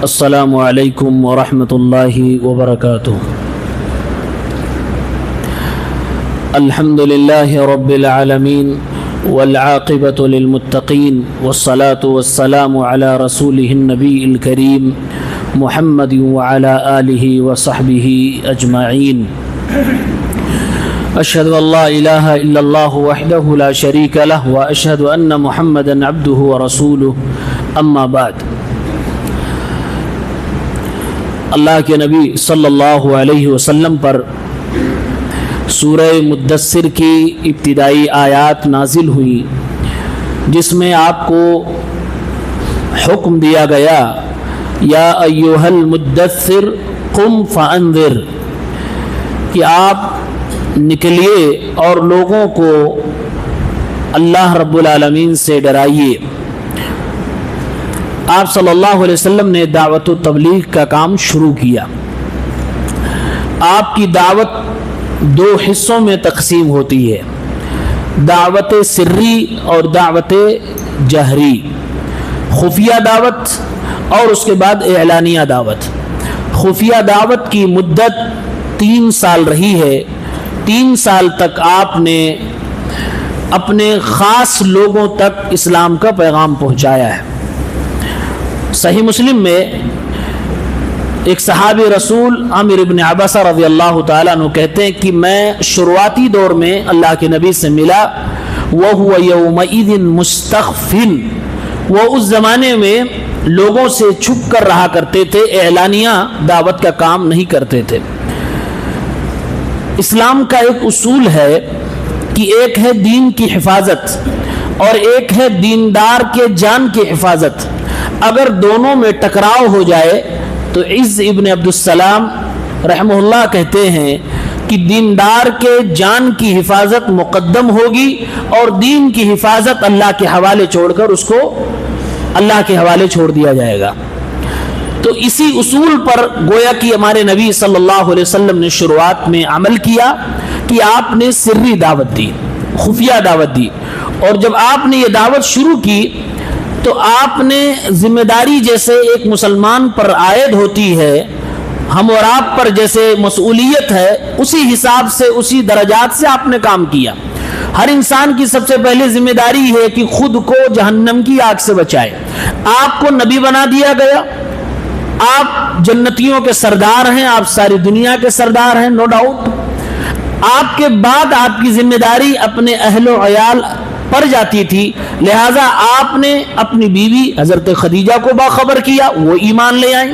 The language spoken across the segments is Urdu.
السلام علیکم ورحمۃ اللہ وبرکاتہ۔ الحمد للہ رب العالمین والعاقبۃ للمتقین والصلاة والسلام علی رسولہ النبی الکریم محمد وعلی آلہ وصحبہ اجمعین۔ اشہد ان لا الہ الا اللہ وحدہ لا شریک لہ واشہد ان محمدا عبدہ ورسولہ، اما بعد۔ اللہ کے نبی صلی اللہ علیہ وسلم پر سورہ مدثر کی ابتدائی آیات نازل ہوئی، جس میں آپ کو حکم دیا گیا یا ایھا المدثر قم فانذر، کہ آپ نکلیے اور لوگوں کو اللہ رب العالمین سے ڈرائیے۔ آپ صلی اللہ علیہ وسلم نے دعوت و تبلیغ کا کام شروع کیا۔ آپ کی دعوت دو حصوں میں تقسیم ہوتی ہے، دعوت سری اور دعوت جہری، خفیہ دعوت اور اس کے بعد اعلانیہ دعوت۔ خفیہ دعوت کی مدت 3 سال رہی ہے۔ 3 سال تک آپ نے اپنے خاص لوگوں تک اسلام کا پیغام پہنچایا ہے۔ صحیح مسلم میں ایک صحابی رسول عامر ابن عبسہ رضی اللہ تعالیٰ عنہ کہتے ہیں کہ میں شروعاتی دور میں اللہ کے نبی سے ملا، وَهُوَ يَوْمَئِذٍ مُسْتَخْفٍ، وہ اس زمانے میں لوگوں سے چھپ کر رہا کرتے تھے، اعلانیہ دعوت کا کام نہیں کرتے تھے۔ اسلام کا ایک اصول ہے کہ ایک ہے دین کی حفاظت اور ایک ہے دیندار کے جان کی حفاظت۔ اگر دونوں میں ٹکراؤ ہو جائے تو عز ابن عبدالسلام رحمہ اللہ کہتے ہیں کہ دیندار کے جان کی حفاظت مقدم ہوگی اور دین کی حفاظت اللہ کے حوالے چھوڑ کر اس کو اللہ کے حوالے چھوڑ دیا جائے گا۔ تو اسی اصول پر گویا کہ ہمارے نبی صلی اللہ علیہ وسلم نے شروعات میں عمل کیا کہ آپ نے سری دعوت دی، خفیہ دعوت دی، اور جب آپ نے یہ دعوت شروع کی تو آپ نے ذمہ داری جیسے ایک مسلمان پر عائد ہوتی ہے، ہم اور آپ پر جیسے مسئولیت ہے، اسی حساب سے اسی درجات سے آپ نے کام کیا۔ ہر انسان کی سب سے پہلے ذمہ داری ہے کہ خود کو جہنم کی آگ سے بچائے۔ آپ کو نبی بنا دیا گیا، آپ جنتیوں کے سردار ہیں، آپ ساری دنیا کے سردار ہیں، نو ڈاؤٹ۔ آپ کے بعد آپ کی ذمہ داری اپنے اہل و عیال پر جاتی تھی، لہٰذا آپ نے اپنی بیوی حضرت خدیجہ کو باخبر کیا، وہ ایمان لے آئیں۔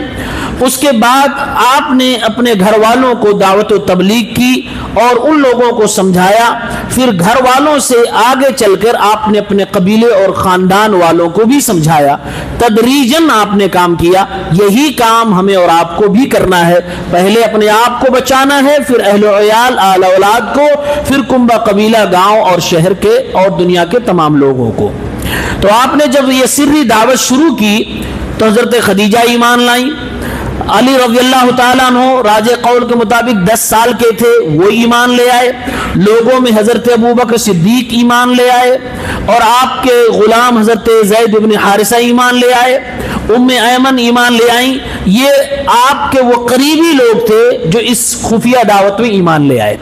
اس کے بعد آپ نے اپنے گھر والوں کو دعوت و تبلیغ کی اور ان لوگوں کو سمجھایا، پھر گھر والوں سے آگے چل کر آپ نے اپنے قبیلے اور خاندان والوں کو بھی سمجھایا، تدریجاً آپ نے کام کیا۔ یہی کام ہمیں اور آپ کو بھی کرنا ہے، پہلے اپنے آپ کو بچانا ہے، پھر اہل و عیال آل اولاد کو، پھر کنبہ قبیلہ گاؤں اور شہر کے اور دنیا کے تمام لوگوں کو۔ تو آپ نے جب یہ سری دعوت شروع کی تو حضرت خدیجہ ایمان لائیں، علی رضی اللہ تعالیٰ عنہ راج قول کے مطابق 10 سال کے تھے، وہ ایمان لے آئے۔ لوگوں میں حضرت ابوبکر صدیق ایمان لے آئے، اور آپ کے غلام حضرت زید بن حارثہ ایمان لے آئے، ام ایمن ایمان لے آئیں۔ یہ آپ کے وہ قریبی لوگ تھے جو اس خفیہ دعوت میں ایمان لے آئے۔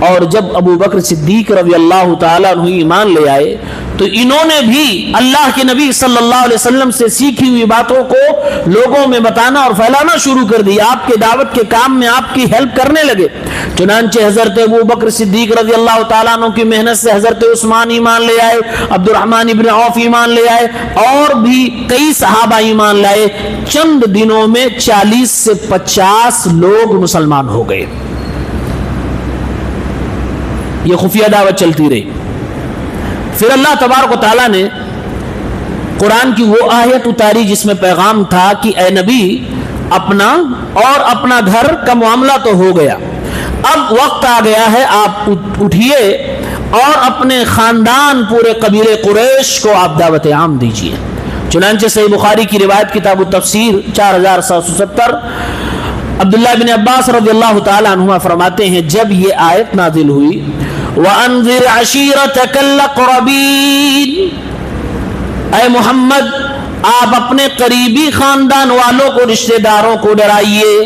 اور جب ابوبکر صدیق رضی اللہ تعالیٰ عنہ ایمان لے آئے تو انہوں نے بھی اللہ کے نبی صلی اللہ علیہ وسلم سے سیکھی ہوئی باتوں کو لوگوں میں بتانا اور پھیلانا شروع کر دیا، آپ کے دعوت کے کام میں آپ کی ہیلپ کرنے لگے۔ چنانچہ حضرت ابوبکر صدیق رضی اللہ تعالیٰ عنہ کی محنت سے حضرت عثمان ایمان لے آئے، عبد الرحمن ابن عوف ایمان لے آئے، اور بھی کئی صحابہ ایمان لائے۔ چند دنوں میں 40 سے 50 لوگ مسلمان ہو گئے۔ یہ خفیہ دعوت چلتی رہی۔ پھر اللہ تبارک و تعالیٰ نے قرآن کی وہ آیت اتاری جس میں پیغام تھا کہ اے نبی، اپنا اور اپنا گھر کا معاملہ تو ہو گیا، اب وقت آ گیا ہے آپ اٹھیے اور اپنے خاندان پورے قبیلے قریش کو آپ دعوت عام دیجیے۔ چنانچہ صحیح بخاری کی روایت کتاب التفسیر 4770 عبداللہ بن عباس رضی اللہ تعالیٰ عنہما فرماتے ہیں جب یہ آیت نازل ہوئی وَأَنذِرْ عَشِيرَتَكَ الْأَقْرَبِينَ، اے محمد آپ اپنے قریبی خاندان والوں کو، رشتہ داروں کو ڈرائیے،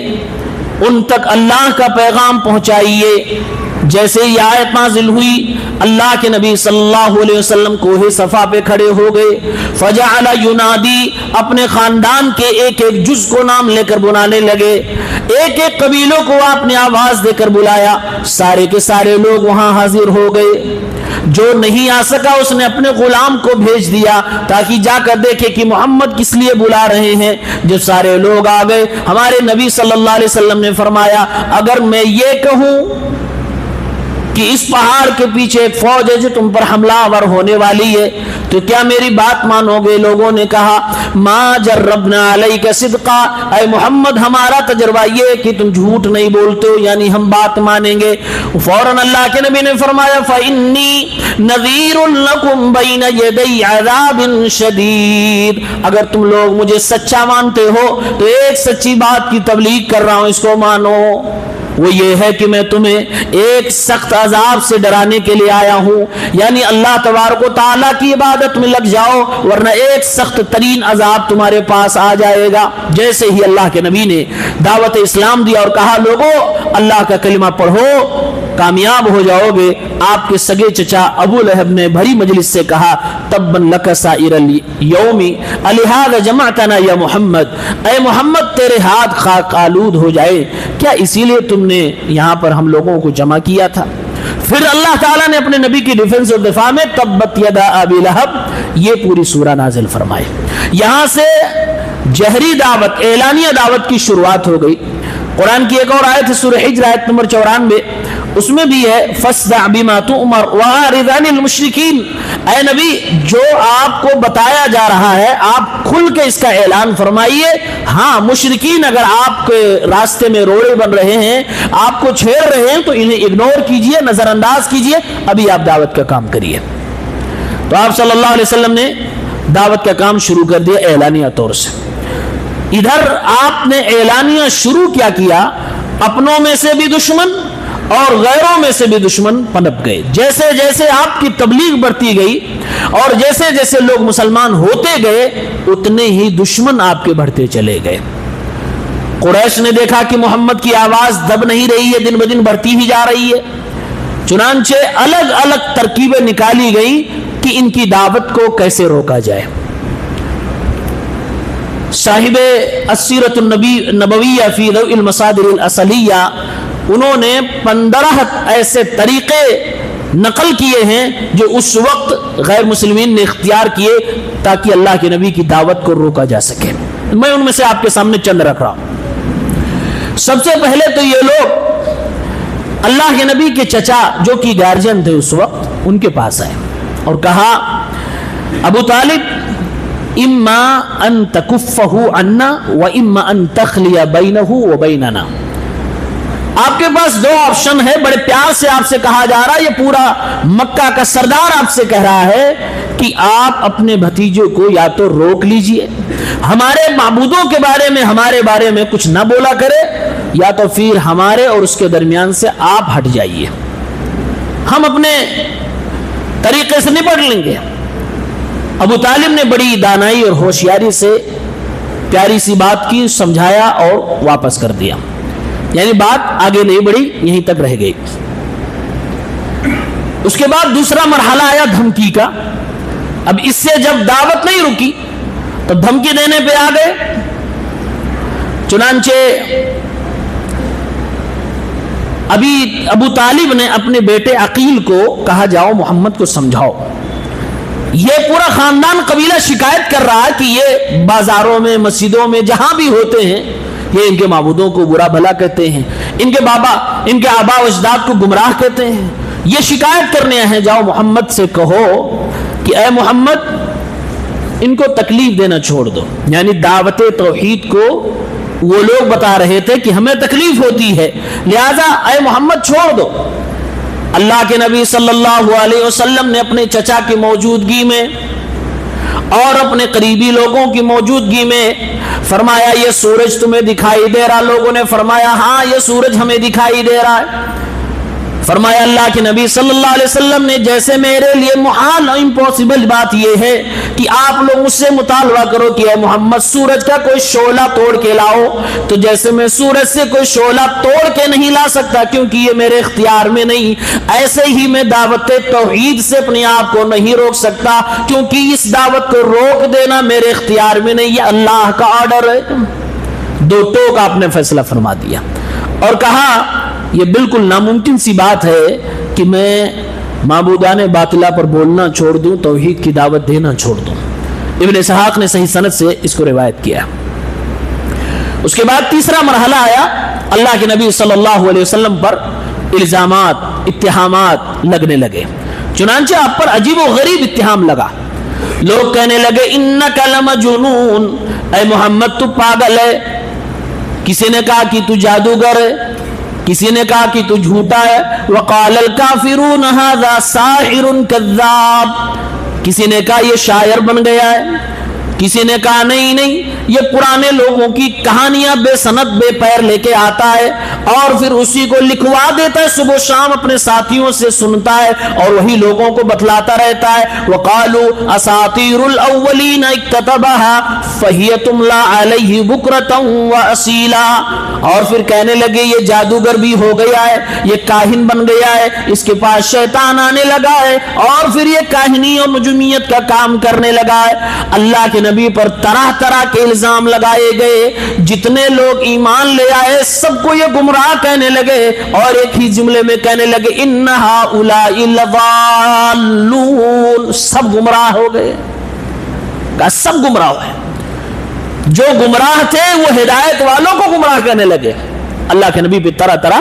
ان تک اللہ کا پیغام پہنچائیے۔ جیسے یہ آیت نازل ہوئی، اللہ کے نبی صلی اللہ علیہ وسلم کوہ صفا پہ کھڑے ہو گئے، فجعل ینادی، اپنے خاندان کے ایک ایک جز کو نام لے کر بلانے لگے، ایک ایک قبیلوں کو آپ نے آواز دے کر بلایا، سارے کے سارے لوگ وہاں حاضر ہو گئے۔ جو نہیں آ سکا اس نے اپنے غلام کو بھیج دیا تاکہ جا کر دیکھے کہ محمد کس لیے بلا رہے ہیں۔ جب سارے لوگ آ گئے، ہمارے نبی صلی اللہ علیہ وسلم نے فرمایا اگر میں یہ کہوں کہ اس پہاڑ کے پیچھے ایک فوج ہے جو تم پر حملہ آور ہونے والی ہے تو کیا میری بات مانو گے؟ لوگوں نے کہا ما جربنا علیک صدقا، اے محمد ہمارا تجربہ یہ ہے کہ تم جھوٹ نہیں بولتے ہو، یعنی ہم بات مانیں گے۔ فوراً اللہ کے نبی نے فرمایا فإنی نذیر لکم بین یدی عذاب شدید، اگر تم لوگ مجھے سچا مانتے ہو تو ایک سچی بات کی تبلیغ کر رہا ہوں، اس کو مانو، وہ یہ ہے کہ میں تمہیں ایک سخت عذاب سے ڈرانے کے لیے آیا ہوں، یعنی اللہ تبارک و تعالیٰ کی عبادت میں لگ جاؤ ورنہ ایک سخت ترین عذاب تمہارے پاس آ جائے گا۔ جیسے ہی اللہ کے نبی نے دعوت اسلام دیا اور کہا لوگو اللہ کا کلمہ پڑھو کامیاب ہو جاؤ گے، آپ کے سگے چچا ابو لہب نے بھری مجلس سے کہا تبن لک سائر اليوم الہذا جمعتنا یا محمد، اے محمد تیرے ہاتھ خاک آلود ہو جائے، کیا اسی لیے تم نے یہاں پر ہم لوگوں کو جمع کیا تھا؟ پھر اللہ تعالیٰ نے اپنے نبی کی ڈیفنس اور دفاع میں تبت یدا ابی لہب یہ پوری سورہ نازل فرمائی۔ یہاں سے جہری دعوت، اعلانیہ دعوت کی شروعات ہو گئی۔ قرآن کی ایک اور آیت ہے سورہ حجر آیت نمبر 94، اس میں بھی ہے فاصدع بما تؤمر واعرض عن المشرکین، اے نبی جو آپ کو بتایا جا رہا ہے آپ کھل کے اس کا اعلان فرمائیے، ہاں مشرکین اگر آپ کے راستے میں روڑے بن رہے ہیں، آپ کو چھیڑ رہے ہیں تو انہیں اگنور کیجئے، نظر انداز کیجئے، ابھی آپ دعوت کا کام کریے۔ تو آپ صلی اللہ علیہ وسلم نے دعوت کا کام شروع کر دیا اعلانیہ طور سے۔ ادھر آپ نے اعلانیہ شروع کیا اپنوں میں سے بھی دشمن اور غیروں میں سے بھی دشمن پنپ گئے۔ جیسے جیسے آپ کی تبلیغ بڑھتی گئی اور جیسے جیسے لوگ مسلمان ہوتے گئے اتنے ہی دشمن آپ کے بڑھتے چلے گئے۔ قریش نے دیکھا کہ محمد کی آواز دب نہیں رہی ہے، دن بدن بڑھتی ہی جا رہی ہے، چنانچہ الگ الگ ترکیبیں نکالی گئیں کہ ان کی دعوت کو کیسے روکا جائے۔ صاحب السیرۃ النبویہ فی ضوء المصادر الاصلیہ انہوں نے 15 ایسے طریقے نقل کیے ہیں جو اس وقت غیر مسلمین نے اختیار کیے تاکہ اللہ کے نبی کی دعوت کو روکا جا سکے۔ میں ان میں سے آپ کے سامنے چند رکھ رہا ہوں۔ سب سے پہلے تو یہ لوگ اللہ کے نبی کے چچا جو کہ گارجین تھے اس وقت ان کے پاس آئے اور کہا ابو طالب اما ان تکفہ عنا و اما ان تخلی بینہ و بیننا، آپ کے پاس دو آپشن ہے، بڑے پیار سے آپ سے کہا جا رہا ہے، یہ پورا مکہ کا سردار آپ سے کہہ رہا ہے کہ آپ اپنے بھتیجے کو یا تو روک لیجئے، ہمارے معبودوں کے بارے میں ہمارے بارے میں کچھ نہ بولا کرے، یا تو پھر ہمارے اور اس کے درمیان سے آپ ہٹ جائیے، ہم اپنے طریقے سے نپٹ لیں گے۔ ابو طالب نے بڑی دانائی اور ہوشیاری سے پیاری سی بات کی، سمجھایا اور واپس کر دیا، یعنی بات آگے نہیں بڑھی، یہیں تک رہ گئی۔ اس کے بعد دوسرا مرحلہ آیا دھمکی کا۔ اب اس سے جب دعوت نہیں رکی تو دھمکی دینے پہ آ گئے۔ چنانچہ ابھی ابو طالب نے اپنے بیٹے عقیل کو کہا جاؤ محمد کو سمجھاؤ، یہ پورا خاندان قبیلہ شکایت کر رہا ہے کہ یہ بازاروں میں مسجدوں میں جہاں بھی ہوتے ہیں یہ ان کے معبودوں کو برا بھلا کہتے ہیں، ان کے آبا و اجداد کو گمراہ کہتے ہیں، یہ شکایت کرنے ہیں، جاؤ محمد سے کہو کہ اے محمد ان کو تکلیف دینا چھوڑ دو۔ یعنی دعوت توحید کو وہ لوگ بتا رہے تھے کہ ہمیں تکلیف ہوتی ہے، لہذا اے محمد چھوڑ دو۔ اللہ کے نبی صلی اللہ علیہ وسلم نے اپنے چچا کی موجودگی میں اور اپنے قریبی لوگوں کی موجودگی میں فرمایا یہ سورج تمہیں دکھائی دے رہا؟ لوگوں نے فرمایا ہاں یہ سورج ہمیں دکھائی دے رہا ہے۔ فرمایا اللہ کے نبی صلی اللہ علیہ وسلم نے جیسے میرے لیے محال اور امپاسبل بات یہ ہے کہ آپ لوگ مجھ سے مطالبہ کرو کہ اے محمد سورج کا کوئی شعلہ توڑ کے لاؤ، تو جیسے میں سورج سے کوئی شعلہ توڑ کے نہیں لا سکتا کیونکہ یہ میرے اختیار میں نہیں، ایسے ہی میں دعوت توحید سے اپنے آپ کو نہیں روک سکتا کیونکہ اس دعوت کو روک دینا میرے اختیار میں نہیں، یہ اللہ کا آرڈر ہے۔ دو ٹوک آپ نے فیصلہ فرما دیا اور کہا یہ بالکل ناممکن سی بات ہے کہ میں معبودان باطلہ پر بولنا چھوڑ دوں، توحید کی دعوت دینا چھوڑ دوں۔ ابن اسحاق نے صحیح سند سے اس کو روایت کیا۔ اس کے بعد تیسرا مرحلہ آیا، اللہ کے نبی صلی اللہ علیہ وسلم پر الزامات اتہامات لگنے لگے، چنانچہ آپ پر عجیب و غریب اتہام لگا۔ لوگ کہنے لگے انک لمجنون، اے محمد تو پاگل ہے، کسی نے کہا کہ تو جادوگر ہے، کسی نے کہا کہ تو جھوٹا ہے، وقال الکافرون ھذا ساحر کذاب، کسی نے کہا یہ شاعر بن گیا ہے، کسی نے کہا نہیں یہ پرانے لوگوں کی کہانیاں بے سند بے پیر لے کے آتا ہے اور پھر اسی کو لکھوا دیتا ہے، صبح شام اپنے ساتھیوں سے سنتا ہے اور وہی لوگوں کو بتلاتا رہتا ہے۔ وقالوا اساطیر الاولین اکتتبها فہی تملی علیہ بکرۃ واصیلا، اور پھر کہنے لگے یہ جادوگر بھی ہو گیا ہے، یہ کاہن بن گیا ہے، اس کے پاس شیطان آنے لگا ہے اور پھر یہ کاہنی اور نجومیت کا کام کرنے لگا ہے۔ اللہ کے نبی پر طرح طرح کے الزام لگائے گئے، جتنے لوگ ایمان لے آئے سب کو یہ گمراہ کہنے لگے اور ایک ہی جملے میں کہنے لگے ان ہؤلاء لضالون، سب گمراہ ہو گئے، سب گمراہ ہوئے، جو گمراہ تھے وہ ہدایت والوں کو گمراہ کہنے لگے۔ اللہ کے نبی پہ طرح طرح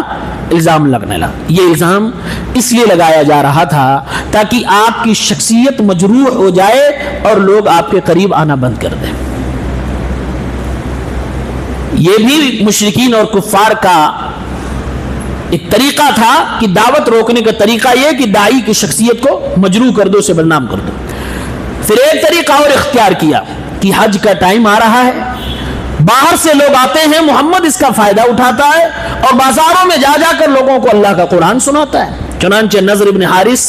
الزام لگنے لگا۔ یہ الزام اس لیے لگایا جا رہا تھا تاکہ آپ کی شخصیت مجروح ہو جائے اور لوگ آپ کے قریب آنا بند کر دیں۔ یہ بھی مشرکین اور کفار کا ایک طریقہ تھا کہ دعوت روکنے کا طریقہ یہ کہ داعی کی شخصیت کو مجروح کر دو، اسے بدنام کر دو۔ پھر ایک طریقہ اور اختیار کیا کہ حج کا ٹائم آ رہا ہے، باہر سے لوگ آتے ہیں، محمد اس کا فائدہ اٹھاتا ہے اور بازاروں میں جا جا کر لوگوں کو اللہ کا قرآن سناتا ہے۔ چنانچہ نضر ابن حارث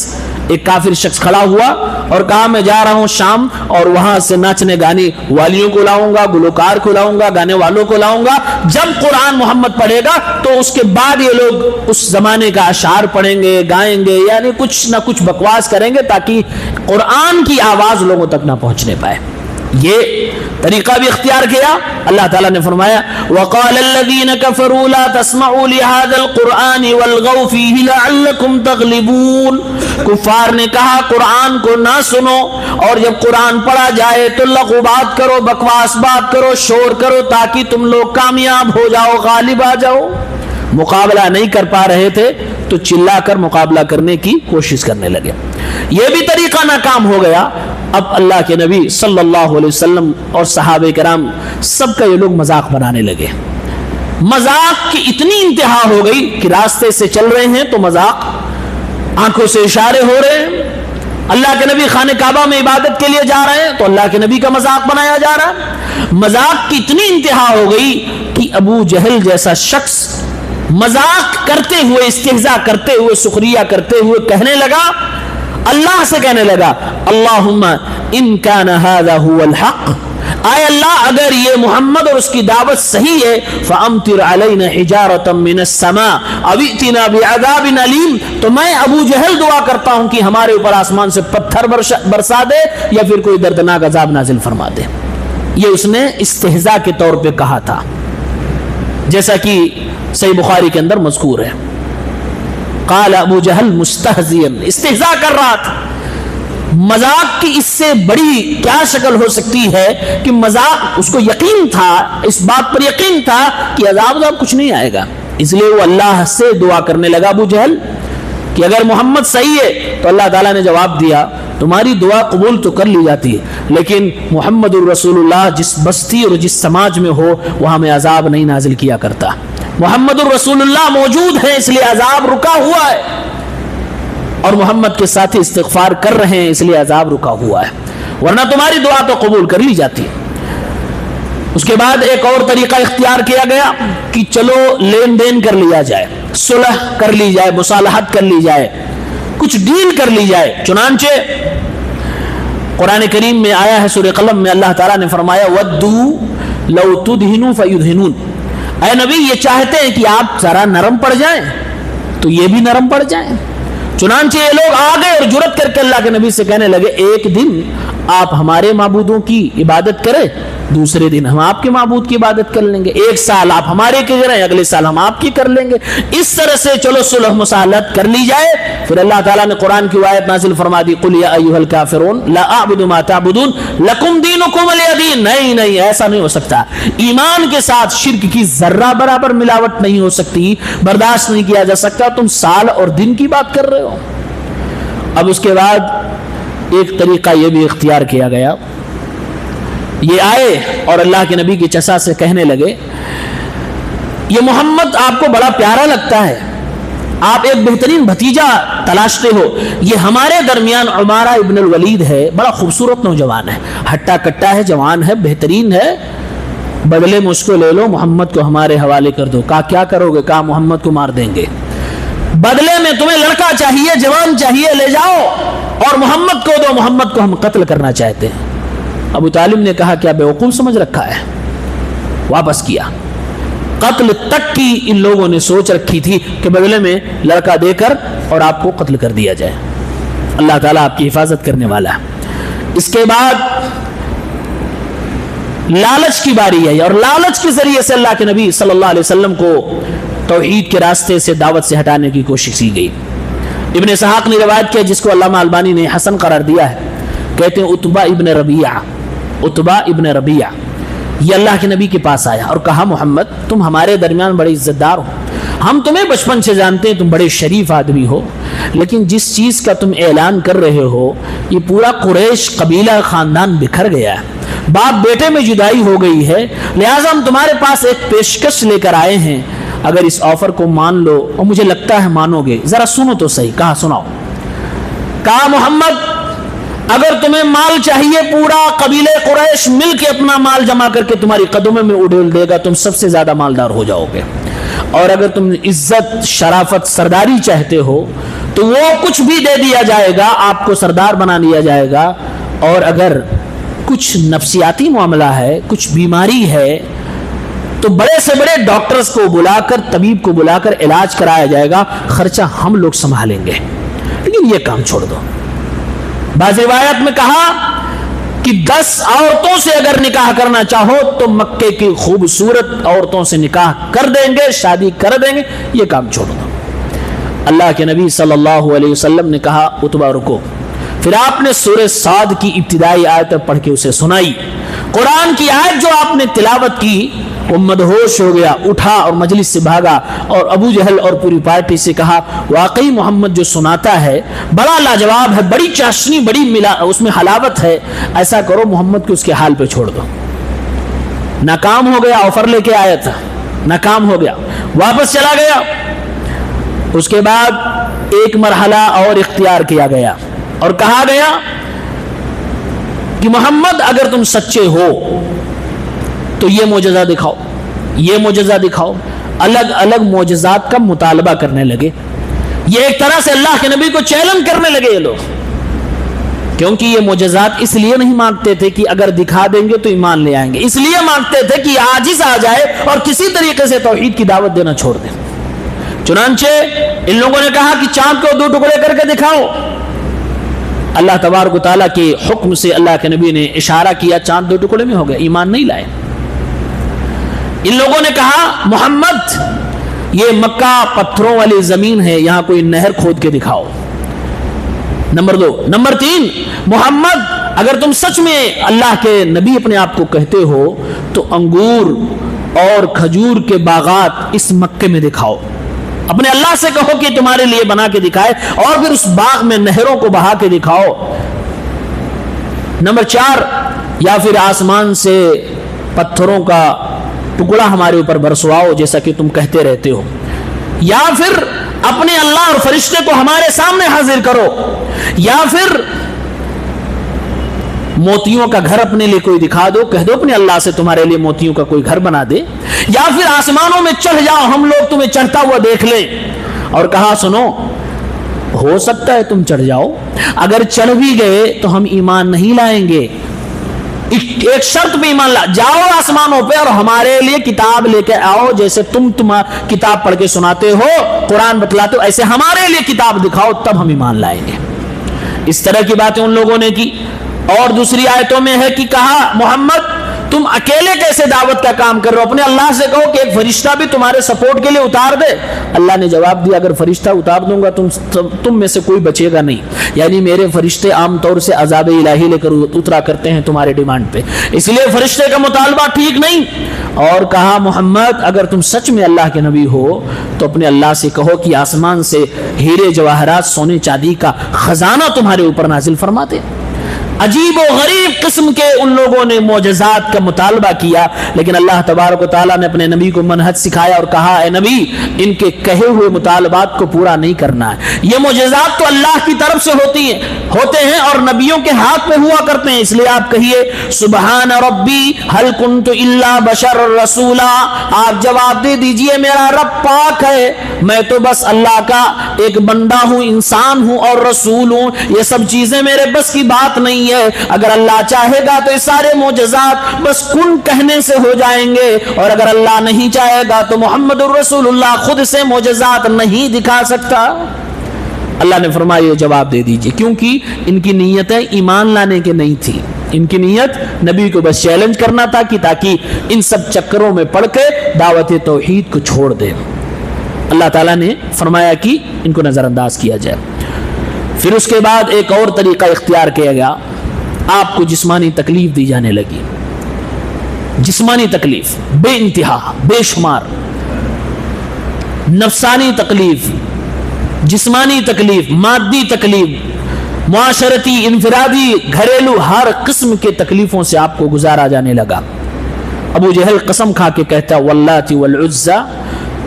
ایک کافر شخص کھڑا ہوا اور کہا میں جا رہا ہوں شام اور وہاں سے ناچنے گانے والیوں کو لاؤں گا، گلوکار کو لاؤں گا، گانے والوں کو لاؤں گا، جب قرآن محمد پڑھے گا تو اس کے بعد یہ لوگ اس زمانے کا اشعار پڑھیں گے، گائیں گے، یعنی کچھ نہ کچھ بکواس کریں گے تاکہ قرآن کی آواز لوگوں تک نہ پہنچنے پائے۔ یہ طریقہ بھی اختیار کیا۔ اللہ تعالیٰ نے فرمایا وَقَالَ الَّذِينَ كَفَرُوا لَا تَسْمَعُوا لِهَذَا الْقُرْآنِ وَالْغَوْا فِيهِ لَعَلَّكُمْ تَغْلِبُونَ، کفار نے کہا قرآن کو نہ سنو اور جب قرآن پڑھا جائے تو لغو بات کرو، بکواس بات کرو، شور کرو تاکہ تم لوگ کامیاب ہو جاؤ، غالب آ جاؤ۔ مقابلہ نہیں کر پا رہے تھے تو چلا کر مقابلہ کرنے کی کوشش کرنے لگے۔ یہ بھی طریقہ ناکام ہو گیا۔ اب اللہ کے نبی صلی اللہ علیہ وسلم اور صحابہ کرام سب کا یہ لوگ مذاق بنانے لگے۔ مذاق کی اتنی انتہا ہو گئی کہ راستے سے چل رہے ہیں تو مذاق، آنکھوں سے اشارے ہو رہے ہیں، اللہ کے نبی خانہ کعبہ میں عبادت کے لیے جا رہے ہیں تو اللہ کے نبی کا مذاق بنایا جا رہا ہے۔ مذاق کی اتنی انتہا ہو گئی کہ ابو جہل جیسا شخص مذاق کرتے ہوئے، استہزاء کرتے ہوئے، سخریہ کرتے ہوئے کہنے لگا، اللہ سے کہنے لگا اللہم ان کان ھذا ھو الحق، اے اللہ اگر یہ محمد اور اس کی دعوت صحیح ہے فامطر علینا حجارۃ من السماء او ائتنا بعذاب علیم، تو میں ابو جہل دعا کرتا ہوں کہ ہمارے اوپر آسمان سے پتھر برسا دے یا پھر کوئی دردناک عذاب نازل فرما دے۔ یہ اس نے استہزاء کے طور پہ کہا تھا، جیسا کہ صحیح بخاری کے اندر مذکور ہے۔ قال ابو جہل مستہزئا، استہزاء کر رہا تھا۔ مذاق کی اس سے بڑی کیا شکل ہو سکتی ہے کہ مذاق، اس کو یقین تھا، اس بات پر یقین تھا کہ عذاب کچھ نہیں آئے گا، اس لیے وہ اللہ سے دعا کرنے لگا ابو جہل کہ اگر محمد صحیح ہے تو اللہ تعالیٰ نے جواب دیا تمہاری دعا قبول تو کر لی جاتی ہے لیکن محمد الرسول اللہ جس بستی اور جس سماج میں ہو وہاں میں عذاب نہیں نازل کیا کرتا۔ محمد الرسول اللہ موجود ہے اس لیے عذاب رکا ہوا ہے، اور محمد کے ساتھی استغفار کر رہے ہیں اس لیے عذاب رکا ہوا ہے، ورنہ تمہاری دعا تو قبول کر لی جاتی ہے۔ اس کے بعد ایک اور طریقہ اختیار کیا گیا کہ چلو لین دین کر لیا جائے، صلح کر لی جائے، مصالحت کر لی جائے، کچھ ڈیل کر لی جائے۔ چنانچہ قرآن کریم میں آیا ہے سورہ قلم میں، اللہ تعالیٰ نے فرمایا وَدُّوا لَوْ تُدْهِنُوا فَيُدْهِنُونَ، اے نبی یہ چاہتے ہیں کہ آپ ذرا نرم پڑ جائیں تو یہ بھی نرم پڑ جائیں۔ چنانچہ یہ لوگ آ گئے اور جرأت کر کے اللہ کے نبی سے کہنے لگے ایک دن آپ ہمارے معبودوں کی عبادت کریں، دوسرے دن ہم آپ کے معبود کی عبادت کر لیں گے، ایک سال آپ ہمارے کی کریں، اگلے سال ہم آپ کی کر لیں گے، اس طرح سے چلو صلح مصالحت کر لی جائے۔ پھر اللہ تعالیٰ نے قرآن کی آیت نازل فرما دی قل یا ایھا الکافرون لا اعبد ما تعبدون لکم دینکم ولی دین۔ نہیں ایسا نہیں ہو سکتا، ایمان کے ساتھ شرک کی ذرہ برابر ملاوٹ نہیں ہو سکتی، برداشت نہیں کیا جا سکتا۔ تم سال اور دن کی بات کر رہے ہو۔ اب اس کے بعد ایک طریقہ یہ بھی اختیار کیا گیا، یہ آئے اور اللہ کے نبی کی چچا سے کہنے لگے یہ محمد آپ کو بڑا پیارا لگتا ہے، آپ ایک بہترین بھتیجا تلاشتے ہو، یہ ہمارے درمیان عمارہ ابن الولید ہے، بڑا خوبصورت نوجوان ہے، ہٹا کٹا ہے، جوان ہے، بہترین ہے، بدلے میں اس کو لے لو، محمد کو ہمارے حوالے کر دو۔ کہا کیا کرو گے؟ کہا محمد کو مار دیں گے، بدلے میں تمہیں لڑکا چاہیے، جوان چاہیے، لے جاؤ اور محمد کو دو، محمد کو ہم قتل کرنا چاہتے ہیں۔ ابو طالب نے کہا کیا بیوقوف سمجھ رکھا ہے؟ واپس کیا۔ قتل تک کی ان لوگوں نے سوچ رکھی تھی کہ بدلے میں لڑکا دے کر اور آپ کو قتل کر دیا جائے۔ اللہ تعالیٰ آپ کی حفاظت کرنے والا ہے۔ اس کے بعد لالچ کی باری ہے، اور لالچ کے ذریعے سے اللہ کے نبی صلی اللہ علیہ وسلم کو توحید کے راستے سے دعوت سے ہٹانے کی کوشش کی گئی۔ ابن اسحاق نے روایت کیا جس کو علامہ البانی نے حسن قرار دیا ہے، کہتے ہیں عتبہ ابن ربیعہ یہ اللہ کے نبی کے پاس آیا اور کہا محمد تم ہمارے درمیان بڑے عزت دار ہو، ہم تمہیں بچپن سے جانتے ہیں، تم بڑے شریف آدمی ہو، لیکن جس چیز کا تم اعلان کر رہے ہو یہ پورا قریش قبیلہ خاندان بکھر گیا ہے، باپ بیٹے میں جدائی ہو گئی ہے، لہٰذا ہم تمہارے پاس ایک پیشکش لے کر آئے ہیں، اگر اس آفر کو مان لو اور مجھے لگتا ہے مانو گے، ذرا سنو تو صحیح۔ کہا سناؤ۔ کہا محمد اگر تمہیں مال چاہیے پورا قبیلہ قریش مل کے اپنا مال جمع کر کے تمہاری قدموں میں اڈیل دے گا، تم سب سے زیادہ مالدار ہو جاؤ گے، اور اگر تم عزت شرافت سرداری چاہتے ہو تو وہ کچھ بھی دے دیا جائے گا، آپ کو سردار بنا دیا جائے گا، اور اگر کچھ نفسیاتی معاملہ ہے، کچھ بیماری ہے تو بڑے سے بڑے ڈاکٹرز کو بلا کر، طبیب کو بلا کر علاج کرایا جائے گا، خرچہ ہم لوگ سنبھالیں گے، لیکن یہ کام چھوڑ دو۔ بعض روایت میں کہا کہ 10 عورتوں سے اگر نکاح کرنا چاہو تو مکے کی خوبصورت عورتوں سے نکاح کر دیں گے، شادی کر دیں گے، یہ کام چھوڑ دو۔ اللہ کے نبی صلی اللہ علیہ وسلم نے کہا عتبہ رکو، پھر آپ نے سورہ صاد کی ابتدائی آیت پڑھ کے اسے سنائی۔ قرآن کی آیت جو آپ نے تلاوت کی وہ مدہوش ہو گیا، اٹھا اور مجلس سے بھاگا اور ابو جہل اور پوری پارٹی سے کہا واقعی محمد جو سناتا ہے بڑا لاجواب ہے، بڑی چاشنی، بڑی اس میں حلاوت ہے، ایسا کرو محمد کو اس کے حال پہ چھوڑ دو۔ ناکام ہو گیا، آفر لے کے آیا تھا، ناکام ہو گیا، واپس چلا گیا۔ اس کے بعد ایک مرحلہ اور اختیار کیا گیا اور کہا گیا کہ محمد اگر تم سچے ہو تو یہ معجزہ دکھاؤ، یہ معجزہ دکھاؤ۔ الگ الگ معجزات کا مطالبہ کرنے لگے، یہ ایک طرح سے اللہ کے نبی کو چیلنج کرنے لگے یہ لوگ، کیونکہ یہ معجزات اس لیے نہیں مانگتے تھے کہ اگر دکھا دیں گے تو ایمان لے آئیں گے، اس لیے مانگتے تھے کہ عاجز آ جائے اور کسی طریقے سے توحید کی دعوت دینا چھوڑ دیں۔ چنانچہ ان لوگوں نے کہا کہ چاند کو 2 ٹکڑے کر کے دکھاؤ۔ اللہ تبارک و تعالیٰ کے حکم سے اللہ کے نبی نے اشارہ کیا، چاند 2 ٹکڑے میں ہو گیا، ایمان نہیں لائے۔ ان لوگوں نے کہا محمد یہ مکہ پتھروں والی زمین ہے، یہاں کوئی نہر کھود کے دکھاؤ۔ نمبر 2۔ نمبر 3، محمد اگر تم سچ میں اللہ کے نبی اپنے آپ کو کہتے ہو تو انگور اور کھجور کے باغات اس مکے میں دکھاؤ، اپنے اللہ سے کہو کہ تمہارے لیے بنا کے دکھائے، اور پھر اس باغ میں نہروں کو بہا کے دکھاؤ۔ نمبر 4، یا پھر آسمان سے پتھروں کا ٹکڑا ہمارے اوپر برسواؤ جیسا کہ تم کہتے رہتے ہو، یا پھر اپنے اللہ اور فرشتے کو ہمارے سامنے حاضر کرو، یا پھر موتیوں کا گھر اپنے لیے کوئی دکھا دو، کہہ دو اپنے اللہ سے تمہارے لیے موتیوں کا کوئی گھر بنا دے، یا پھر آسمانوں میں چڑھ جاؤ، ہم لوگ تمہیں چڑھتا ہوا دیکھ لیں۔ اور کہا سنو، ہو سکتا ہے تم چڑھ جاؤ، اگر چڑھ بھی گئے تو ہم ایمان نہیں لائیں گے، ایک شرط پہ ایمان جاؤ آسمانوں پہ اور ہمارے لیے کتاب لے کے آؤ، جیسے تم کتاب پڑھ کے سناتے ہو، قرآن بتلاتے ہو، ایسے ہمارے لیے کتاب دکھاؤ، تب ہم ایمان لائیں گے۔ اس طرح کی باتیں ان لوگوں نے کی۔ اور دوسری آیتوں میں ہے کہ کہا محمد تم اکیلے کیسے دعوت کا کام کر رہے ہو، اپنے اللہ سے کہو کہ ایک فرشتہ بھی تمہارے سپورٹ کے لیے اتار دے۔ اللہ نے جواب دیا اگر فرشتہ اتار دوں گا تم میں سے کوئی بچے گا نہیں، یعنی میرے فرشتے عام طور سے عذاب الہی لے کر اترا کرتے ہیں تمہارے ڈیمانڈ پہ، اس لیے فرشتے کا مطالبہ ٹھیک نہیں۔ اور کہا محمد اگر تم سچ میں اللہ کے نبی ہو تو اپنے اللہ سے کہو کہ آسمان سے ہیرے جواہرات سونے چاندی کا خزانہ تمہارے اوپر نازل فرما دے۔ عجیب و غریب قسم کے ان لوگوں نے معجزات کا مطالبہ کیا، لیکن اللہ تبارک و تعالیٰ نے اپنے نبی کو منہج سکھایا اور کہا اے نبی ان کے کہے ہوئے مطالبات کو پورا نہیں کرنا ہے، یہ معجزات تو اللہ کی طرف سے ہوتے ہیں اور نبیوں کے ہاتھ میں ہوا کرتے ہیں، اس لیے آپ کہیے سبحان ربی هل كنت الا بشر رسولا، آپ جواب دے دیجئے میرا رب پاک ہے، میں تو بس اللہ کا ایک بندہ ہوں، انسان ہوں اور رسول ہوں، یہ سب چیزیں میرے بس کی بات نہیں ہے، اگر اللہ چاہے گا تو یہ سارے معجزات بس کن کہنے سے ہو جائیں گے، اور اگر اللہ نہیں چاہے گا تو محمد الرسول اللہ خود سے معجزات نہیں دکھا سکتا۔ اللہ نے فرمایا یہ جواب دے دیجئے، کیونکہ ان کی نیتیں ایمان لانے کے نہیں تھی، ان کی نیت نبی کو بس چیلنج کرنا تھا کہ تاکہ ان سب چکروں میں پڑ کے دعوت توحید کو چھوڑ دے۔ اللہ تعالیٰ نے فرمایا کہ ان کو نظر انداز کیا جائے۔ پھر اس کے بعد ایک اور طریقہ اختیار کیا گیا، آپ کو جسمانی تکلیف دی جانے لگی، جسمانی تکلیف بے انتہا بے شمار، نفسانی تکلیف، جسمانی تکلیف، مادی تکلیف، معاشرتی، انفرادی، گھریلو، ہر قسم کے تکلیفوں سے آپ کو گزارا جانے لگا۔ ابو جہل قسم کھا کے کہتا واللات والعزى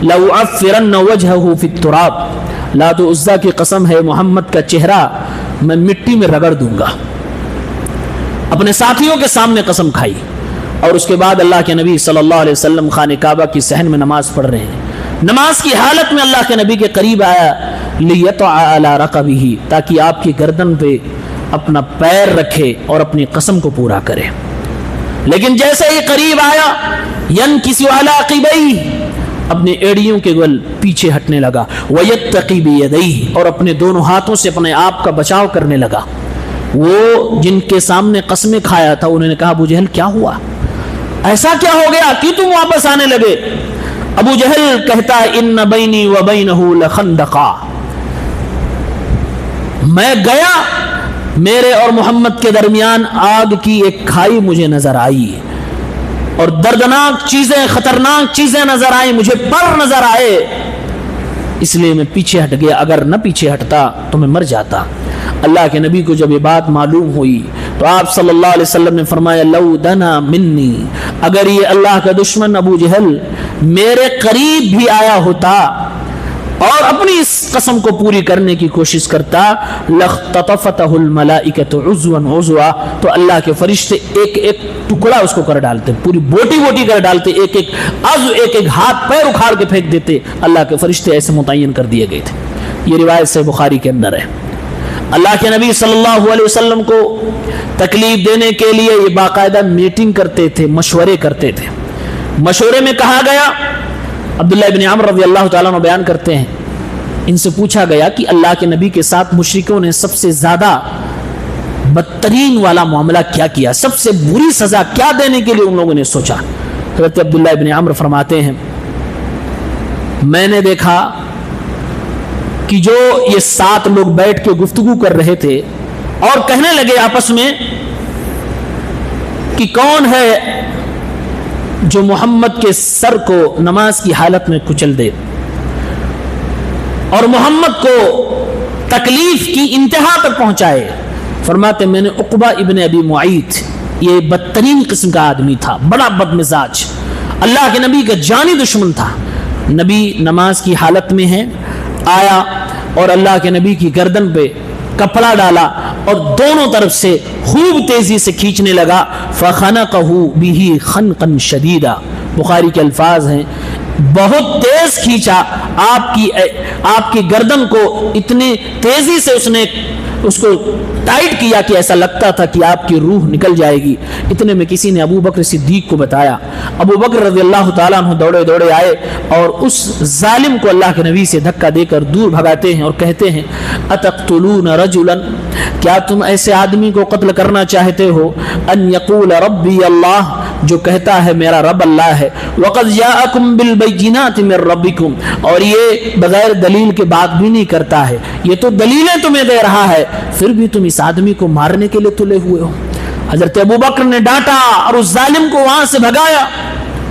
لأعفرن وجهه في التراب، لات و عزا کی قسم ہے محمد کا چہرہ میں مٹی میں رگڑ دوں گا۔ اپنے ساتھیوں کے سامنے قسم کھائی، اور اس کے بعد اللہ کے نبی صلی اللہ علیہ وسلم خانہ کعبہ کی صحن میں نماز پڑھ رہے ہیں، نماز کی حالت میں اللہ کے نبی کے قریب آیا لیطع علی رقبہ، تاکہ آپ کی گردن پہ اپنا پیر رکھے اور اپنی قسم کو پورا کرے، لیکن جیسے ہی قریب آیا ینکس علی عقبیہ، اپنے ایڑیوں کے گل پیچھے ہٹنے لگا، وَيَتَّقِي بِيَدَيْهِ، اور اپنے دونوں ہاتھوں سے اپنے آپ کا بچاؤ کرنے لگا۔ وہ جن کے سامنے قسمیں کھایا تھا انہوں نے کہا ابو جہل کیا ہوا، ایسا کیا ہو گیا کہ تم واپس آنے لگے؟ ابو جہل کہتا ہے ان بینی و بینہ لخندقا، میں گیا میرے اور محمد کے درمیان آگ کی ایک کھائی مجھے نظر آئی، اور دردناک چیزیں، خطرناک چیزیں نظر آئیں، مجھے پر نظر آئے، اس لیے میں پیچھے ہٹ گیا، اگر نہ پیچھے ہٹتا تو میں مر جاتا۔ اللہ کے نبی کو جب یہ بات معلوم ہوئی تو آپ صلی اللہ علیہ وسلم نے فرمایا لو دنا منی، اگر یہ اللہ کا دشمن ابو جہل میرے قریب بھی آیا ہوتا اور اپنی اس قسم کو پوری کرنے کی کوشش کرتا لَاخْتَطَفَتَهُ الْمَلَائِكَةُ عُضْوًا عُضْوًا، تو اللہ کے فرشتے ایک ایک ٹکڑا اس کو کر ڈالتے، پوری بوٹی بوٹی کر ڈالتے، ایک ایک عضو، ایک ایک ہاتھ پیر اکھاڑ کے پھینک دیتے۔ اللہ کے فرشتے ایسے متعین کر دیے گئے تھے۔ یہ روایت سے بخاری کے اندر ہے۔ اللہ کے نبی صلی اللہ علیہ وسلم کو تکلیف دینے کے لیے یہ باقاعدہ میٹنگ کرتے تھے، مشورے کرتے تھے۔ مشورے میں کہا گیا، عبداللہ ابن عمر رضی اللہ تعالیٰ عنہ بیان کرتے ہیں، ان سے پوچھا گیا کہ اللہ کے نبی کے ساتھ مشرکوں نے سب سے زیادہ بدترین والا معاملہ کیا کیا، سب سے بری سزا کیا دینے کے لیے ان لوگوں نے سوچا؟ حضرت عبداللہ ابن عمر فرماتے ہیں میں نے دیکھا کہ جو یہ 7 لوگ بیٹھ کے گفتگو کر رہے تھے اور کہنے لگے آپس میں کہ کون ہے جو محمد کے سر کو نماز کی حالت میں کچل دے اور محمد کو تکلیف کی انتہا تک پہنچائے۔ فرماتے میں نے عقبہ ابن ابی معیط، یہ بدترین قسم کا آدمی تھا، بڑا بد مزاج، اللہ کے نبی کا جانی دشمن تھا۔ نبی نماز کی حالت میں ہے، آیا اور اللہ کے نبی کی گردن پہ کپڑا ڈالا اور دونوں طرف سے خوب تیزی سے کھینچنے لگا، فخنقہ بہ خنقا شدیدا، بخاری کے الفاظ ہیں، بہت تیز کھینچا آپ کی گردن کو، اتنی تیزی سے اس کو ٹائٹ کیا کہ ایسا لگتا تھا کہ آپ کی روح نکل جائے گی۔ اتنے میں کسی نے ابو بکر صدیق کو بتایا، ابو بکر رضی اللہ تعالیٰ عنہ دوڑے دوڑے آئے اور اس ظالم کو اللہ کے نبی سے دھکا دے کر دور بھگاتے ہیں اور کہتے ہیں اتقتلون رجلا، کیا تم ایسے آدمی کو قتل کرنا چاہتے ہو، ان یقول ربی اللہ، جو کہتا ہے میرا رب اللہ ہے، وقد جاءکم بالبینات من ربکم، اور یہ بغیر دلیل کے بات بھی نہیں کرتا ہے، یہ تو دلیلیں تمہیں دے رہا ہے، پھر بھی تم اس آدمی کو مارنے کے لیے تلے ہوئے ہو۔ حضرت ابو بکر نے ڈانٹا اور اس ظالم کو وہاں سے بھگایا۔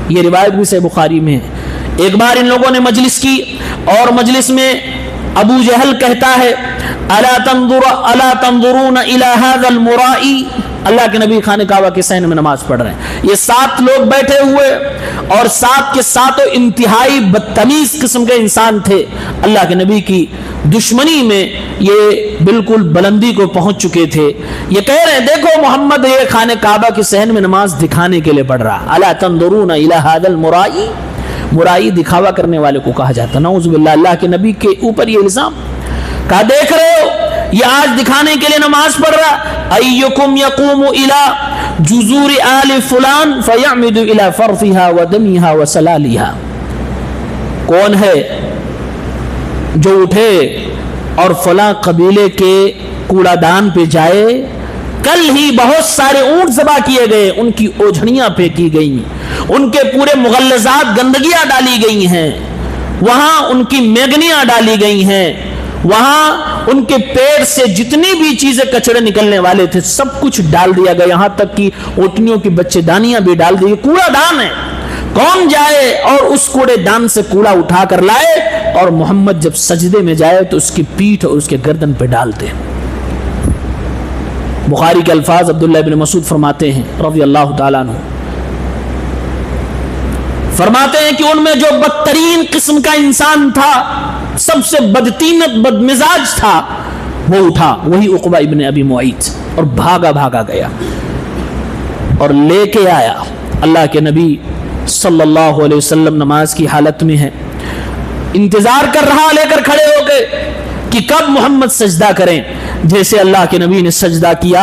یہ روایت بھی صحیح بخاری میں ہے۔ ایک بار ان لوگوں نے مجلس کی اور مجلس میں ابو جہل کہتا ہے الا تنظرون الى هذا المرائی، اللہ کے نبی خانہ کعبہ کے صحن میں نماز پڑھ رہے ہیں، یہ 7 لوگ بیٹھے ہوئے اور 7 کے 7 انتہائی بدتمیز قسم کے انسان تھے، اللہ کے نبی کی دشمنی میں یہ بالکل بلندی کو پہنچ چکے تھے۔ یہ کہہ رہے ہیں دیکھو محمد یہ خانہ کعبہ کے صحن میں نماز دکھانے کے لیے پڑھ رہا۔ الا تنظرون الى هذا المرائی، مرائی دکھاوا کرنے والے کو کہا جاتا، نعوذ باللہ، اللہ کے نبی کے اوپر یہ الزام۔ کہا دیکھ رہے ہو یہ آج دکھانے کے لیے نماز پڑھ رہا، ایکم یقوم الی جذور آل فلان فیعمد الی فرثها ودمها وسلالها، کون ہے جو اٹھے اور فلاں قبیلے کے کوڑا دان پہ جائے، کل ہی بہت سارے اونٹ ذبح کیے گئے، ان کی اوجھڑیاں پھینکی گئیں، ان کے پورے مغلظات گندگیاں ڈالی گئی ہیں، وہاں ان کی میگنیاں ڈالی گئی ہیں، وہاں ان کے پیڑ سے جتنی بھی چیزیں کچڑے نکلنے والے تھے سب کچھ ڈال دیا گیا، یہاں تک کہ اونٹنیوں کی بچے دانیاں بھی ڈال دی۔ کوڑا دان ہے، کون جائے اور اس کوڑے دان سے کوڑا اٹھا کر لائے اور محمد جب سجدے میں جائے تو اس کی پیٹھ اور اس کے گردن پہ ڈالتے۔ بخاری کے الفاظ عبداللہ بن مسعود فرماتے ہیں رضی اللہ تعالیٰ عنہ، فرماتے ہیں کہ ان میں جو بدترین قسم کا انسان تھا، سب سے بدتینت بدمزاج تھا، وہ اٹھا، وہی عقبہ ابن ابی معیط، اور بھاگا گیا اور لے کے آیا۔ اللہ کے نبی صلی اللہ علیہ وسلم نماز کی حالت میں ہے، انتظار کر رہا لے کر کھڑے ہو گئے کہ کب محمد سجدہ کریں۔ جیسے اللہ کے نبی نے سجدہ کیا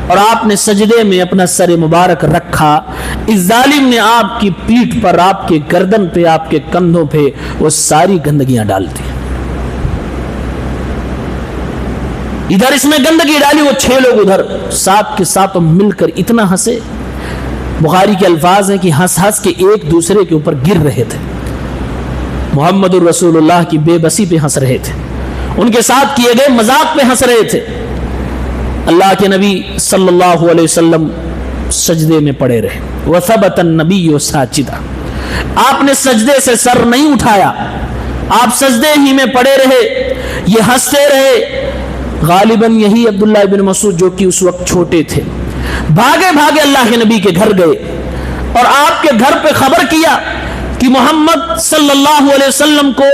اور آپ نے سجدے میں اپنا سر مبارک رکھا، اس ظالم نے آپ کی پیٹھ پر، آپ کے گردن پہ، آپ کے کندھوں پہ وہ ساری گندگیاں ڈال دی۔ ادھر اس میں گندگی ڈالی، وہ 6 لوگ ادھر 7 کے 7 مل کر اتنا ہنسے، بخاری کے الفاظ ہیں کہ ہنس ہنس کے ایک دوسرے کے اوپر گر رہے تھے، محمد الرسول اللہ کی بے بسی پہ ہنس رہے تھے، ان کے ساتھ کیے گئے مذاق پہ ہنس رہے تھے۔ اللہ کے نبی صلی اللہ علیہ وسلم سجدے میں پڑے رہے، وثبت النبی ساجدا، آپ نے سجدے سے سر نہیں اٹھایا، آپ سجدے ہی میں پڑے رہے، یہ ہنستے رہے۔ غالباً یہی عبداللہ بن مسعود جو کہ اس وقت چھوٹے تھے، بھاگے بھاگے اللہ کے نبی کے گھر گئے اور آپ کے گھر پہ خبر کیا کہ محمد صلی اللہ علیہ وسلم کو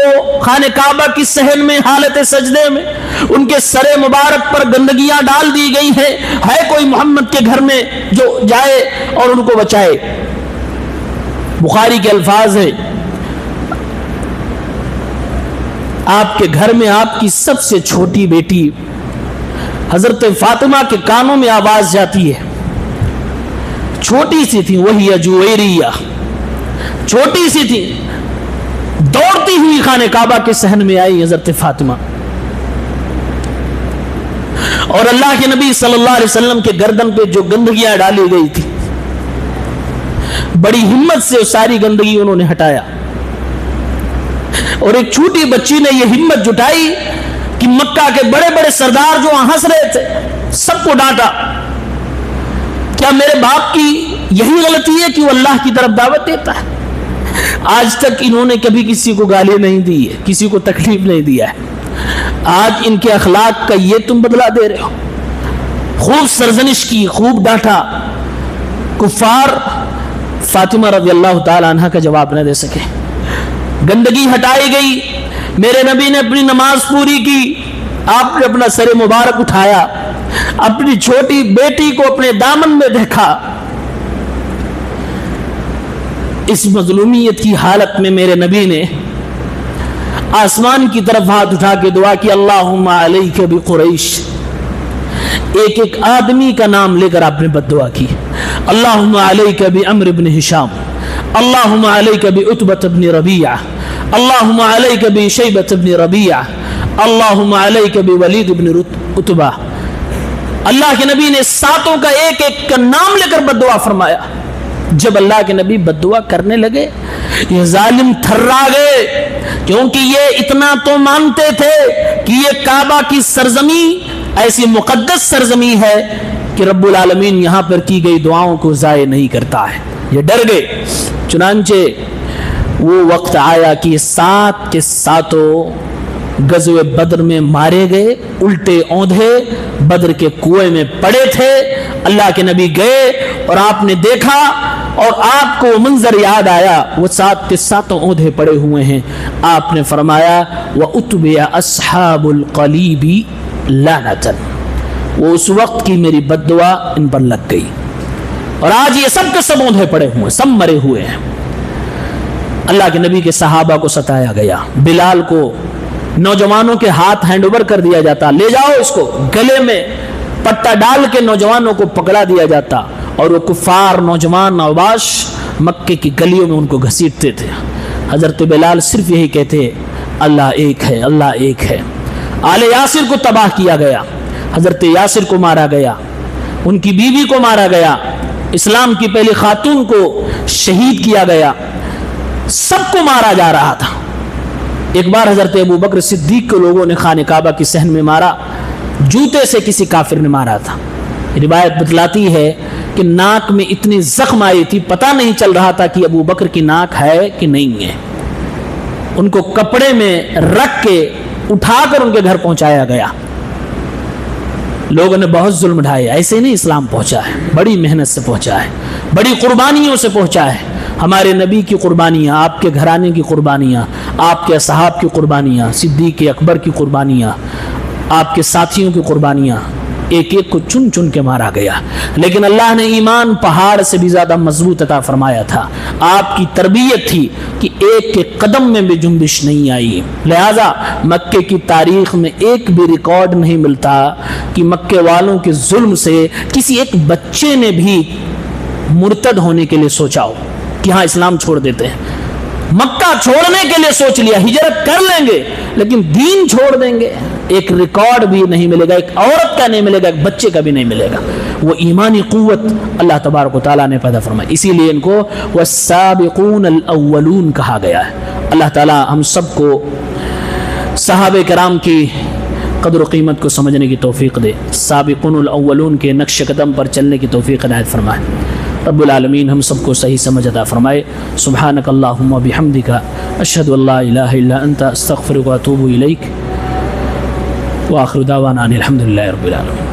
خانہ کعبہ کی صحن میں حالت سجدے میں ان کے سر مبارک پر گندگیاں ڈال دی گئی ہیں، ہے کوئی محمد کے گھر میں جو جائے اور ان کو بچائے۔ بخاری کے الفاظ ہے آپ کے گھر میں آپ کی سب سے چھوٹی بیٹی حضرت فاطمہ کے کانوں میں آواز جاتی ہے، چھوٹی سی تھی، وہی جویریہ، چھوٹی سی تھی، دوڑتی ہوئی خانہ کعبہ کے صحن میں آئی حضرت فاطمہ، اور اللہ کے نبی صلی اللہ علیہ وسلم کے گردن پہ جو گندگیاں ڈالی گئی تھی، بڑی ہمت سے ساری گندگی انہوں نے ہٹایا، اور ایک چھوٹی بچی نے یہ ہمت جٹائی کہ مکہ کے بڑے بڑے سردار جو ہنس رہے تھے سب کو ڈانٹا۔ کیا میرے باپ کی یہی غلطی ہے کہ وہ اللہ کی طرف دعوت دیتا ہے؟ آج تک انہوں نے کبھی کسی کو گالی نہیں دی ہے، کسی کو تکلیف نہیں دیا ہے، آج ان کے اخلاق کا یہ تم بدلہ دے رہے ہو۔ خوب سرزنش کی، خوب ڈانٹا، کفار فاطمہ رضی اللہ تعالی عنہ کا جواب نہ دے سکے، گندگی ہٹائی گئی، میرے نبی نے اپنی نماز پوری کی، آپ نے اپنا سر مبارک اٹھایا، اپنی چھوٹی بیٹی کو اپنے دامن میں دیکھا، اس مظلومیت کی حالت میں میرے نبی نے آسمان کی طرف ہاتھ اٹھا کے دعا کی، اللہم علیک بقریش، ایک ایک آدمی کا نام لے کر آپ نے بد دعا کی، اللہم علیک بعمر بن ہشام، اللہم علیک بعتبۃ بن ربیعہ، اللہم علیک بشیبۃ بن ربیعہ، اللہم علیک بولید بن عتبہ۔ اللہ کے نبی نے ساتوں کا ایک ایک کا نام لے کر بد دعا فرمایا۔ جب اللہ کے نبی بد دعا کرنے لگے یہ ظالم تھرا گئے، کیونکہ یہ اتنا تو مانتے تھے کہ یہ کعبہ کی سرزمین ایسی مقدس سرزمین ہے کہ رب العالمین یہاں پر کی گئی دعاؤں کو ضائع نہیں کرتا ہے۔ یہ ڈر گئے، چنانچہ وہ وقت آیا کہ سات کے ساتوں غزوہ بدر میں مارے گئے، الٹے اوندھے بدر کے کنویں میں پڑے تھے۔ اللہ کے نبی گئے اور آپ نے دیکھا اور آپ کو منظر یاد آیا، وہ سات کے ساتوں اوندھے پڑے ہوئے ہیں۔ آپ نے فرمایا وَأُتْبِعَ أَصْحَابُ الْقَلِيبِ لَعْنَةً، وہ اس وقت کی میری بد دعا ان پر لگ گئی، اور آج یہ سب کے سب اوندھے پڑے ہوئے، سب مرے ہوئے ہیں۔ اللہ کے نبی کے صحابہ کو ستایا گیا، بلال کو نوجوانوں کے ہاتھ ہینڈ اوور کر دیا جاتا، لے جاؤ اس کو، گلے میں پٹا ڈال کے نوجوانوں کو پکڑا دیا جاتا، اور وہ کفار نوجوان عواش مکے کی گلیوں میں ان کو گھسیٹتے تھے۔ حضرت بلال صرف یہی کہتے اللہ ایک ہے، اللہ ایک ہے۔ آل یاسر کو تباہ کیا گیا، حضرت یاسر کو مارا گیا، ان کی بیوی کو مارا گیا، اسلام کی پہلی خاتون کو شہید کیا گیا، سب کو مارا جا رہا تھا۔ ایک بار حضرت ابوبکر صدیق کو لوگوں نے خانہ کعبہ کی صحن میں مارا، جوتے سے کسی کافر نے مارا تھا۔ روایت بتلاتی ہے کہ ناک میں اتنی زخم آئی تھی، پتہ نہیں چل رہا تھا کہ ابوبکر کی ناک ہے کہ نہیں ہے۔ ان کو کپڑے میں رکھ کے اٹھا کر ان کے گھر پہنچایا گیا۔ لوگوں نے بہت ظلم ڈھائے، ایسے نہیں اسلام پہنچا ہے، بڑی محنت سے پہنچا ہے، بڑی قربانیوں سے پہنچا ہے۔ ہمارے نبی کی قربانیاں، آپ کے گھرانے کی قربانیاں، آپ کے اصحاب کی قربانیاں، صدیق اکبر کی قربانیاں، آپ کے ساتھیوں کی قربانیاں، ایک ایک کو چن چن کے مارا گیا، لیکن اللہ نے ایمان پہاڑ سے بھی زیادہ مضبوط عطا فرمایا تھا۔ آپ کی تربیت تھی کہ ایک کے قدم میں بھی جنبش نہیں آئی، لہذا مکے کی تاریخ میں ایک بھی ریکارڈ نہیں ملتا کہ مکے والوں کے ظلم سے کسی ایک بچے نے بھی مرتد ہونے کے لیے سوچا ہو کہ ہاں اسلام چھوڑ دیتے ہیں۔ مکہ چھوڑنے کے لیے سوچ لیا، ہجرت کر لیں گے لیکن دین چھوڑ دیں گے، ایک ریکارڈ بھی نہیں ملے گا، ایک عورت کا نہیں ملے گا، ایک بچے کا بھی نہیں ملے گا۔ وہ ایمانی قوت اللہ تبارک و تعالیٰ نے پیدا فرمائی، اسی لیے ان کو والسابقون الاولون کہا گیا ہے۔ اللہ تعالیٰ ہم سب کو صحابہ کرام کی قدر و قیمت کو سمجھنے کی توفیق دے، سابقون الاولون کے نقش قدم پر چلنے کی توفیق عنایت فرمائے۔ رب العالمین ہم سب کو صحیح سمجھ عطا فرمائے۔ سبحانک اللہم و بحمدک، اشہد ان لا الہ الا انت، استغفرک و اتوب الیک، وآخر دعوانا ان الحمدللہ رب العالمین۔